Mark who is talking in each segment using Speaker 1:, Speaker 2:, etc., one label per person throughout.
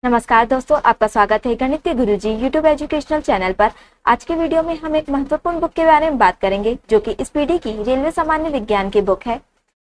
Speaker 1: नमस्कार दोस्तों, आपका स्वागत है गणित के गुरुजी यूट्यूब एजुकेशनल चैनल पर। आज के वीडियो में हम एक महत्वपूर्ण बुक के बारे में बात करेंगे जो कि इस पीढ़ी की रेलवे सामान्य विज्ञान की बुक है।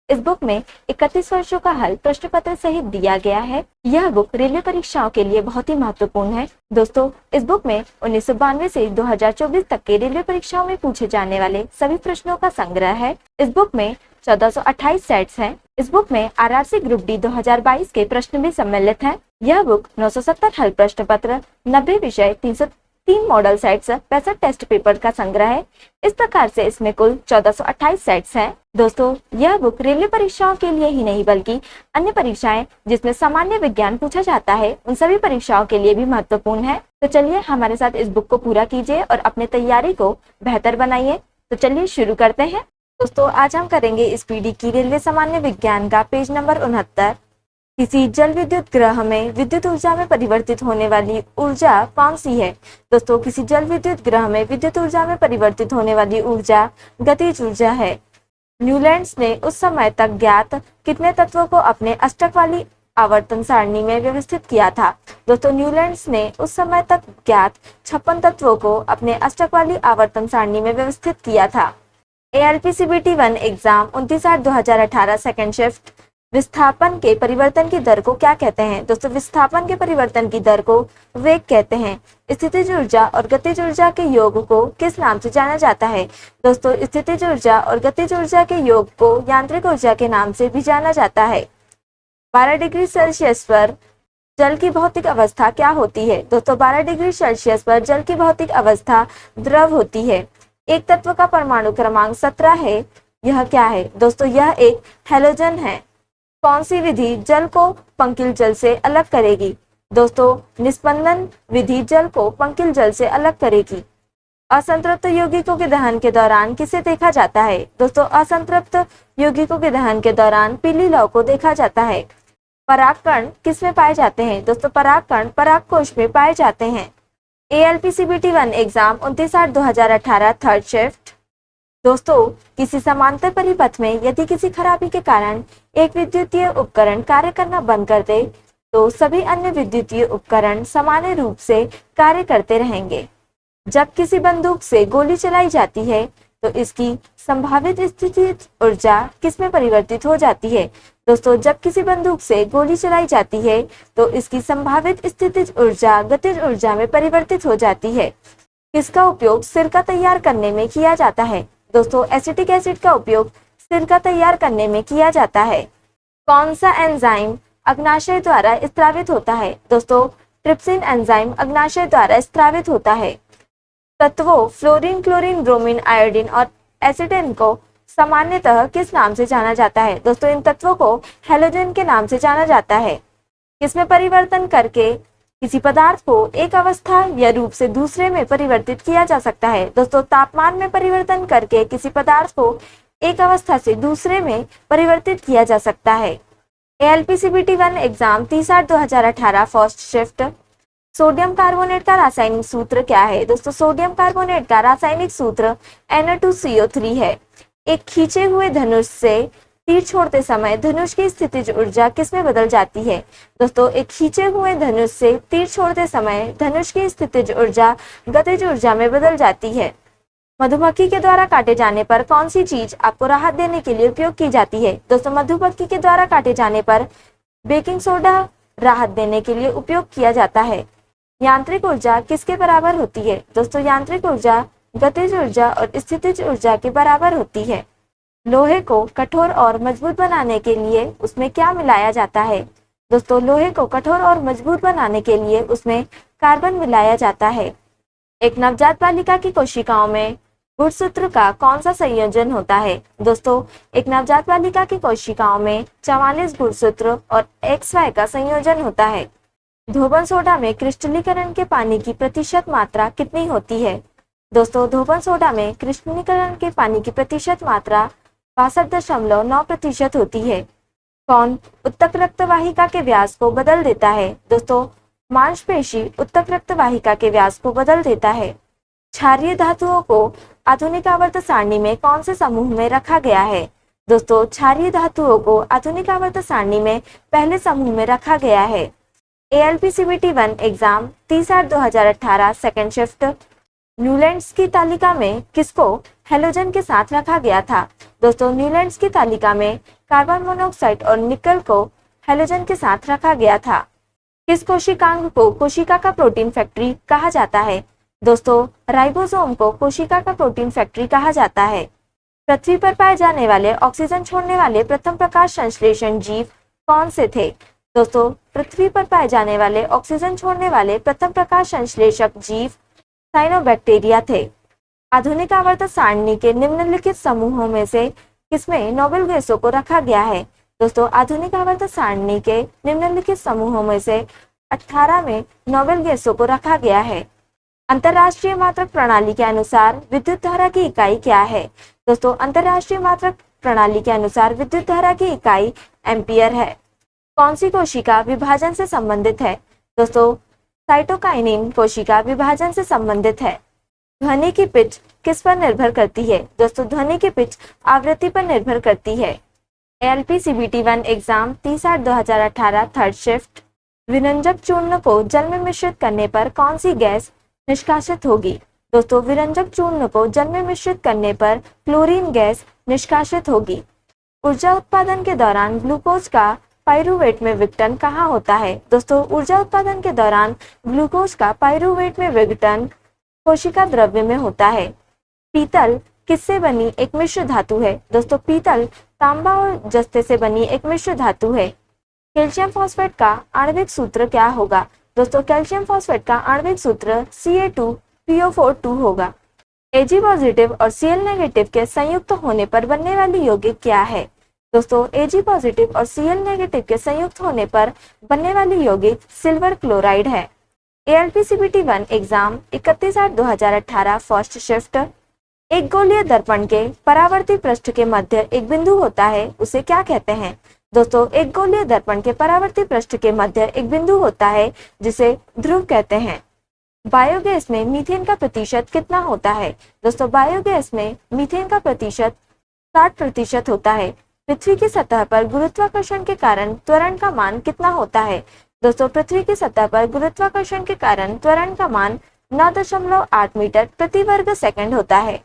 Speaker 1: इस बुक में 31 वर्षों का हल प्रश्न पत्र सहित दिया गया है। यह बुक रेलवे परीक्षाओं के लिए बहुत ही महत्वपूर्ण है। दोस्तों, इस बुक में 1992 से 2024 तक के रेलवे परीक्षाओं में पूछे जाने वाले सभी प्रश्नों का संग्रह है। इस बुक में 1428 सेट्स हैं। इस बुक में आरआरसी ग्रुप डी 2022 के प्रश्न भी सम्मिलित हैं। यह बुक 970 हल प्रश्न पत्र, 90 विषय, 303 मॉडल सेट्स, 65 टेस्ट पेपर का संग्रह है। इस प्रकार से इसमें कुल 1428 सेट्स हैं। दोस्तों, यह बुक रेलवे परीक्षाओं के लिए ही नहीं बल्कि अन्य परीक्षाएं जिसमें सामान्य विज्ञान पूछा जाता है उन सभी परीक्षाओं के लिए भी महत्वपूर्ण है। तो चलिए हमारे साथ इस बुक को पूरा कीजिए और अपने तैयारी को बेहतर बनाइए। तो चलिए शुरू करते हैं। दोस्तों, आज हम करेंगे इस पीढ़ी की रेलवे सामान्य विज्ञान का पेज नंबर 69। किसी जल विद्युत ग्रह में विद्युत ऊर्जा में परिवर्तित होने वाली ऊर्जा कौन सी है? दोस्तों, किसी जल विद्युत ग्रह में विद्युत ऊर्जा में परिवर्तित होने वाली ऊर्जा गतिज ऊर्जा है। न्यूलैंड्स ने उस समय तक ज्ञात कितने तत्वों को अपने अष्टक वाली आवर्तन सारणी में व्यवस्थित किया था? दोस्तों, न्यूलैंड्स ने उस समय तक ज्ञात 56 तत्वों को अपने अष्टक वाली आवर्तन सारणी में व्यवस्थित किया था। ALPCBT 1 exam 29/8/2018 second shift. विस्थापन के परिवर्तन की दर को क्या कहते हैं? दोस्तों, विस्थापन के परिवर्तन की दर को वेग कहते हैं। स्थितिज ऊर्जा और गतिज ऊर्जा के योग को किस नाम से जाना जाता है? दोस्तों, स्थितिज ऊर्जा और गतिज ऊर्जा के योग को यांत्रिक ऊर्जा के नाम से भी जाना जाता है। 12 डिग्री सेल्सियस पर जल की भौतिक अवस्था क्या होती है? दोस्तों, 12 डिग्री सेल्सियस पर जल की भौतिक अवस्था द्रव होती है। एक तत्व का परमाणु क्रमांक 17 है। यह क्या है? दोस्तों, यह एक हैलोजन है। कौन सी विधि जल को पंकिल जल से अलग करेगी? दोस्तों, निस्पंदन विधि जल को पंकिल जल से अलग करेगी। असंतृप्त यौगिकों के दहन के दौरान किसे देखा जाता है? दोस्तों, असंतृप्त यौगिकों के दहन के दौरान पीली लौ को देखा जाता है। परागकण किसमें पाए जाते हैं? दोस्तों, परागकण परागकोश में पाए जाते हैं। ALPCBT 1 exam 29/8/2018 third shift. दोस्तों, किसी समांतर परिपथ में यदि किसी खराबी के कारण एक विद्युतीय उपकरण कार्य करना बंद कर दे तो सभी अन्य विद्युतीय उपकरण समान रूप से कार्य करते रहेंगे। जब किसी बंदूक से गोली चलाई जाती है तो इसकी संभावित स्थितिज ऊर्जा किसमें परिवर्तित हो जाती है? दोस्तों, जब किसी बंदूक से गोली चलाई जाती है तो इसकी संभावित स्थितिज ऊर्जा गतिज ऊर्जा में परिवर्तित हो जाती है। किसका उपयोग सिरका तैयार करने में किया जाता है? दोस्तों, एसिटिक एसिड का उपयोग सिरका तैयार करने में किया जाता है। कौन सा एंजाइम अग्नाशय द्वारा स्त्रावित होता है? दोस्तों, ट्रिप्सिन एंजाइम अग्नाशय द्वारा स्त्रावित होता है। तत्वों फ्लोरीन, क्लोरीन, ब्रोमीन, आयोडीन और एसिटेन को सामान्यतः किस नाम से जाना जाता है? दोस्तों, इन तत्वों को हैलोजन के नाम से जाना जाता है। किसमें परिवर्तन करके किसी पदार्थ को एक अवस्था या रूप से दूसरे में परिवर्तित किया जा सकता है? दोस्तों, तापमान में परिवर्तन करके किसी पदार्थ को एक अवस्था से दूसरे में परिवर्तित किया जा सकता है। ALPCBT 1 exam 30/8/2018 first shift. Sodium carbonate का रासायनिक सूत्र क्या है? दोस्तों, सोडियम कार्बोनेट का रासायनिक सूत्र Na2CO3 है। एक खींचे हुए धनुष से तीर छोड़ते समय धनुष की स्थितिज ऊर्जा किसमें बदल जाती है? दोस्तों, एक खींचे हुए धनुष से तीर छोड़ते समय धनुष की स्थितिज ऊर्जा गतिज ऊर्जा में बदल जाती है। मधुमक्खी के द्वारा काटे जाने पर कौन सी चीज आपको राहत देने के लिए उपयोग की जाती है? दोस्तों, मधुमक्खी के द्वारा काटे जाने पर बेकिंग सोडा राहत देने के लिए उपयोग किया जाता है। यांत्रिक ऊर्जा किसके बराबर होती है? दोस्तों, यांत्रिक ऊर्जा गतिज ऊर्जा और स्थितिज ऊर्जा के बराबर होती है। लोहे को कठोर और मजबूत बनाने के लिए उसमें क्या मिलाया जाता है? दोस्तों, लोहे को कठोर और मजबूत बनाने के लिए उसमें कार्बन मिलाया जाता है। एक नवजात बालिका की कोशिकाओं में गुणसूत्र का कौन सा संयोजन होता है? दोस्तों, एक नवजात बालिका की कोशिकाओं में 44 गुणसूत्र और XY का संयोजन होता है। धोबन सोडा में क्रिस्टलीकरण के पानी की प्रतिशत मात्रा कितनी होती है? दोस्तों, धोबन सोडा में क्रिस्टलीकरण के पानी की प्रतिशत मात्रा 62.9% होती है। कौन उत्तक रक्त वाहिका के व्यास को बदल देता है? दोस्तों, मांसपेशी उत्तक रक्त वाहिका के व्यास को बदल देता है। क्षारीय धातुओं को आधुनिक आवर्त सारणी में कौन से समूह में रखा गया है? दोस्तों, क्षारीय धातुओं को आधुनिक आवर्त सारणी में पहले समूह में रखा गया है। ALPCBT 1 exam 30/8/2018 second shift. Newlands की तालिका में किसको हेलोजन के साथ रखा गया था? दोस्तों, न्यूलैंड्स की तालिका में कार्बन मोनोऑक्साइड और निकल को हेलोजन के साथ रखा गया था। किस कोशिकांग को कोशिका का प्रोटीन फैक्ट्री कहा जाता है? दोस्तों, राइबोसोम को कोशिका का प्रोटीन फैक्ट्री कहा जाता है। पृथ्वी पर पाए जाने वाले ऑक्सीजन छोड़ने वाले प्रथम प्रकाश संश्लेषण जीव कौन से थे? दोस्तों, पृथ्वी पर पाए जाने वाले ऑक्सीजन छोड़ने वाले प्रथम प्रकाश संश्लेषक जीव साइनोबैक्टीरिया थे। आधुनिक आवर्त सारणी के निम्नलिखित समूहों में से किसमें नोबेल गैसों को रखा गया है? दोस्तों, आधुनिक आवर्त सारणी के निम्नलिखित समूहों में से 18 में नोबेल गैसों को रखा गया है। अंतरराष्ट्रीय मात्रक प्रणाली के अनुसार विद्युत धारा की इकाई क्या है? दोस्तों, अंतरराष्ट्रीय मात्रक प्रणाली के अनुसार विद्युत धारा की इकाई एम्पियर है। कौन सी कोशिका विभाजन से संबंधित है? दोस्तों, साइटोकाइनिन कोशिका विभाजन से संबंधित है। ध्वनि की पिच किस पर निर्भर करती है? दोस्तों, ध्वनि की पिच आवृत्ति पर निर्भर करती है। ALPCBT 1 exam 30/8/2018 third shift. विरंजक चूर्ण को जल में मिश्रित करने पर कौन सी गैस निष्कासित होगी? दोस्तों, विरंजक चूर्ण को जल में मिश्रित करने पर क्लोरीन गैस निष्कासित होगी। ऊर्जा उत्पादन के दौरान ग्लूकोज का पाइरूवेट में विघटन कहाँ होता है? दोस्तों, ऊर्जा उत्पादन के दौरान ग्लूकोज का पाइरूवेट में विघटन कोशिका द्रव्य में होता है। पीतल किससे बनी एक मिश्र धातु है? दोस्तों, पीतल तांबा और जस्ते से बनी एक मिश्र धातु है। कैल्शियम फॉस्फेट का आणविक सूत्र क्या होगा? दोस्तों, कैल्शियम फॉस्फेट का आणविक सूत्र Ca2PO4 होगा। Ag पॉजिटिव और Cl नेगेटिव के संयुक्त होने पर बनने वाली यौगिक क्या है? दोस्तों, Ag पॉजिटिव और Cl नेगेटिव के संयुक्त होने पर बनने वाली यौगिक सिल्वर क्लोराइड है। ALPCBT 1 exam 31/8/2018 first shift. एक गोलीय दर्पण के परावर्ती पृष्ठ के मध्य एक बिंदु होता है, उसे क्या कहते हैं? दोस्तों, एक गोलीय दर्पण के परावर्ती पृष्ठ के मध्य एक बिंदु होता है जिसे ध्रुव कहते हैं। बायोगैस में मीथेन का प्रतिशत कितना होता है? दोस्तों, बायोगैस में मीथेन का प्रतिशत 60% होता है। पृथ्वी की सतह पर गुरुत्वाकर्षण के कारण त्वरण का मान कितना होता है? दोस्तों, पृथ्वी की सतह पर गुरुत्वाकर्षण के कारण त्वरण का मान 9.8 मीटर प्रति वर्ग सेकंड होता है।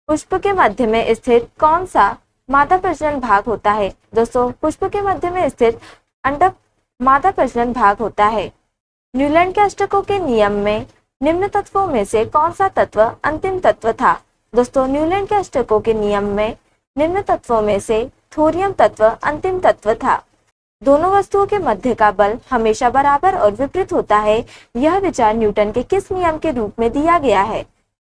Speaker 1: पुष्प के मध्य में स्थित कौन सा मादा प्रजनन भाग होता है? दोस्तों, पुष्प के मध्य में स्थित अंडक मादा प्रजनन भाग होता है। न्यूलैंड के अष्टकों के नियम में निम्न तत्वों में से कौन सा तत्व अंतिम तत्व था? दोस्तों, न्यूलैंड के अष्टकों के नियम में निम्न तत्वों में से थोरियम तत्व अंतिम तत्व था। दोनों वस्तुओं के मध्य का बल हमेशा बराबर और विपरीत होता है, यह विचार न्यूटन के किस नियम के रूप में दिया गया है?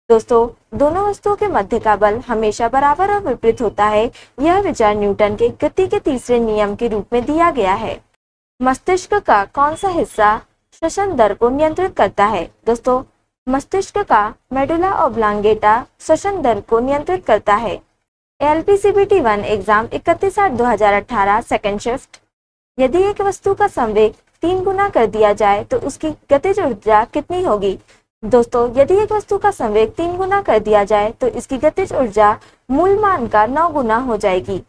Speaker 1: दोस्तों, दोनों वस्तुओं के मध्य का बल हमेशा बराबर और विपरीत होता है, यह विचार न्यूटन के गति के तीसरे नियम के रूप में दिया गया है। मस्तिष्क का कौन सा हिस्सा श्वसन दर को नियंत्रित करता है? दोस्तों, मस्तिष्क का मेडुला ऑब्लांगेटा श्वसन दर को नियंत्रित करता है। ALPCBT 1 exam 31/8/2018 second shift. यदि एक वस्तु का संवेग 3 गुना कर दिया जाए तो उसकी गतिज ऊर्जा कितनी होगी? दोस्तों, यदि एक वस्तु का संवेग 3 गुना कर दिया जाए तो इसकी गतिज ऊर्जा मूल मान का 9 गुना हो जाएगी।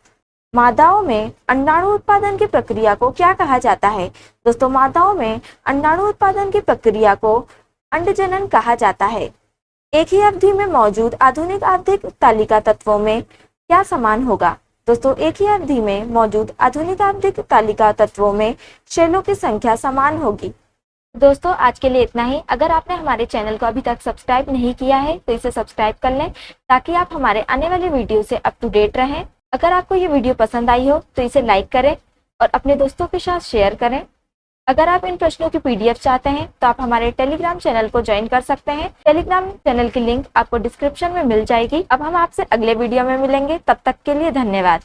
Speaker 1: मादाओं में अंडाणु उत्पादन की प्रक्रिया को क्या कहा जाता है? दोस्तों, मादाओं में अंडाणु उत्पादन की प्रक्रिया को अंडजनन कहा जाता है। एक ही अवधि में मौजूद आधुनिक आवधिक तालिका तत्वों में क्या समान होगा? दोस्तों, एक ही अवधि में मौजूद आधुनिक आवधिक तालिका तत्वों में शेलों की संख्या समान होगी। दोस्तों, आज के लिए इतना ही। अगर आपने हमारे चैनल को अभी तक सब्सक्राइब नहीं किया है तो इसे सब्सक्राइब कर लें ताकि आप हमारे आने वाले वीडियो से अप टू डेट रहें। अगर आपको ये वीडियो पसंद आई हो तो इसे लाइक करें और अपने दोस्तों के साथ शेयर करें। अगर आप इन प्रश्नों की PDF चाहते हैं तो आप हमारे टेलीग्राम चैनल को ज्वाइन कर सकते हैं। टेलीग्राम चैनल की लिंक आपको डिस्क्रिप्शन में मिल जाएगी। अब हम आपसे अगले वीडियो में मिलेंगे, तब तक के लिए धन्यवाद।